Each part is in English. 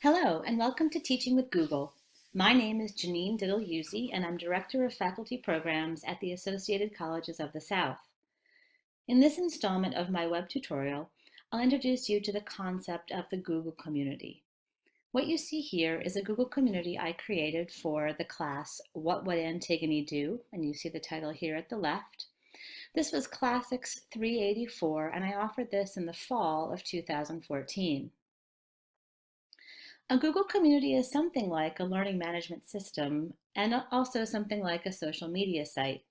Hello, and welcome to Teaching with Google. My name is Janine Diddle-Uzzi, and I'm Director of Faculty Programs at the Associated Colleges of the South. In this installment of my web tutorial, I'll introduce you to the concept of the Google community. What you see here is a Google community I created for the class What Would Antigone Do? And you see the title here at the left. This was Classics 384, and I offered this in the fall of 2014. A Google community is something like a learning management system and also something like a social media site.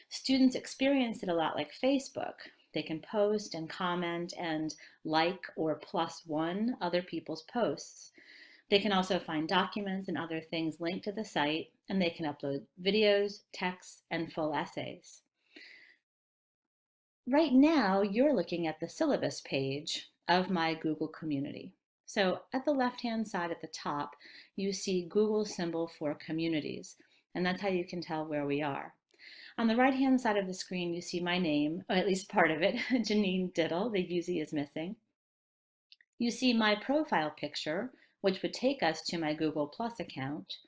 Students experience it a lot like Facebook. They can post and comment and like or plus one other people's posts. They can also find documents and other things linked to the site, and they can upload videos, texts, and full essays. Right now, you're looking at the syllabus page of my Google community. So at the left-hand side at the top, you see Google's symbol for communities, and that's how you can tell where we are. On the right-hand side of the screen, you see my name, or at least part of it, Janine Diddle. The Uzzi is missing. You see my profile picture, which would take us to my Google Plus account.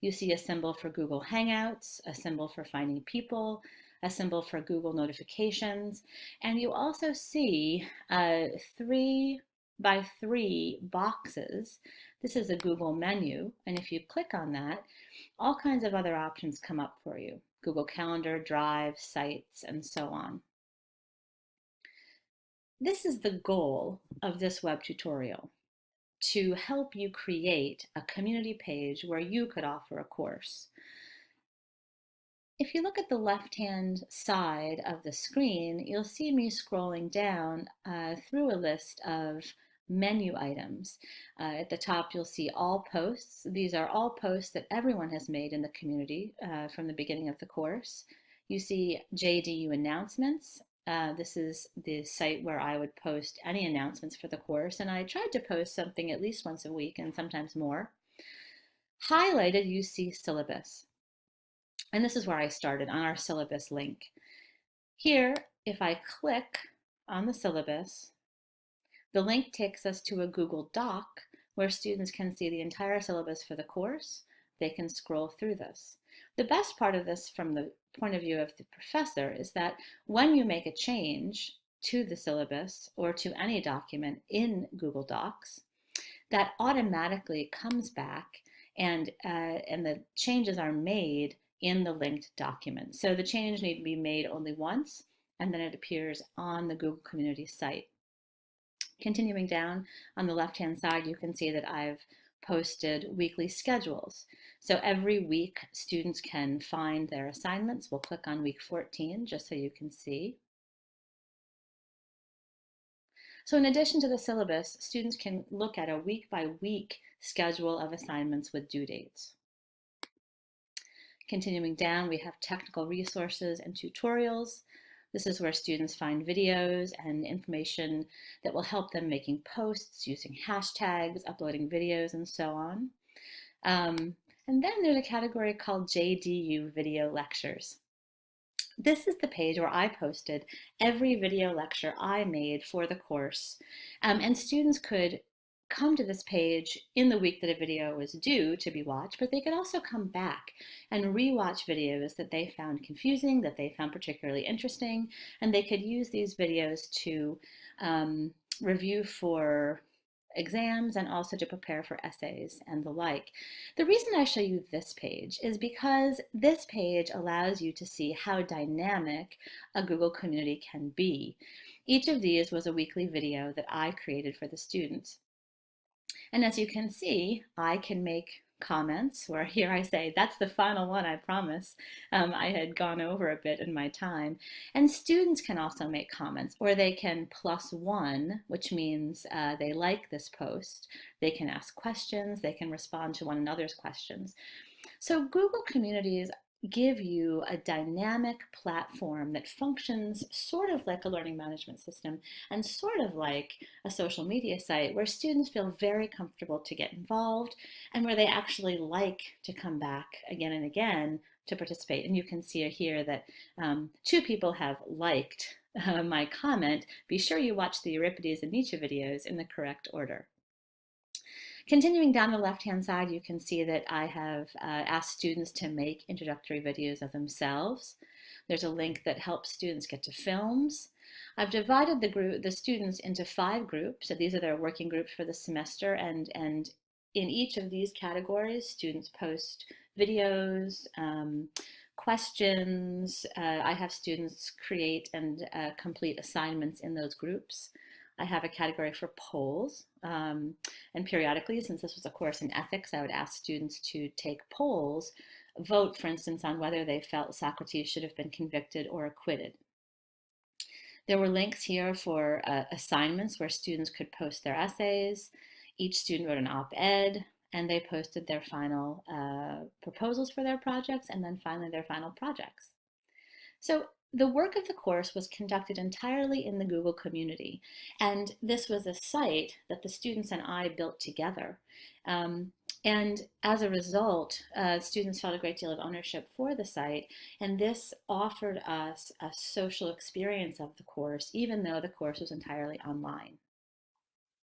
You see a symbol for Google Hangouts, a symbol for finding people, a symbol for Google notifications, and you also see 3 by 3 boxes. This is a Google menu, and if you click on that, all kinds of other options come up for you. Google Calendar, Drive, Sites, and so on. This is the goal of this web tutorial, to help you create a community page where you could offer a course. If you look at the left-hand side of the screen, you'll see me scrolling down through a list of menu items. At the top, you'll see all posts. These are all posts that everyone has made in the community from the beginning of the course. You see JDU announcements. This is the site where I would post any announcements for the course, and I tried to post something at least once a week and sometimes more. Highlighted, you see syllabus. And this is where I started, on our syllabus link. Here, if I click on the syllabus, the link takes us to a Google Doc where students can see the entire syllabus for the course. They can scroll through this. The best part of this from the point of view of the professor is that when you make a change to the syllabus or to any document in Google Docs, that automatically comes back and the changes are made in the linked document. So the change need to be made only once, and then it appears on the Google Community site. Continuing down on the left-hand side, you can see that I've posted weekly schedules. So every week, students can find their assignments. We'll click on week 14 just so you can see. So in addition to the syllabus, students can look at a week-by-week schedule of assignments with due dates. Continuing down, we have technical resources and tutorials. This is where students find videos and information that will help them making posts, using hashtags, uploading videos, and so on. And then there's a category called JDU Video Lectures. This is the page where I posted every video lecture I made for the course. And students could come to this page in the week that a video was due to be watched, but they could also come back and re-watch videos that they found confusing, that they found particularly interesting, and they could use these videos to review for exams and also to prepare for essays and the like. The reason I show you this page is because this page allows you to see how dynamic a Google community can be. Each of these was a weekly video that I created for the students. And as you can see, I can make comments where here I say, that's the final one, I promise. I had gone over a bit in my time. And students can also make comments, or they can plus one, which means they like this post. They can ask questions, they can respond to one another's questions. So Google Communities give you a dynamic platform that functions sort of like a learning management system and sort of like a social media site where students feel very comfortable to get involved and where they actually like to come back again and again to participate. And you can see here that 2 people have liked my comment. Be sure you watch the Euripides and Nietzsche videos in the correct order. Continuing down the left-hand side, you can see that I have asked students to make introductory videos of themselves. There's a link that helps students get to films. I've divided the students into 5 groups. So these are their working groups for the semester, and in each of these categories, students post videos, questions. I have students create and complete assignments in those groups. I have a category for polls, and periodically, since this was a course in ethics, I would ask students to take polls, vote, for instance, on whether they felt Socrates should have been convicted or acquitted. There were links here for assignments where students could post their essays. Each student wrote an op-ed, and they posted their final proposals for their projects, and then finally their final projects. So the work of the course was conducted entirely in the Google community, and this was a site that the students and I built together. And as a result, students felt a great deal of ownership for the site, and this offered us a social experience of the course, even though the course was entirely online.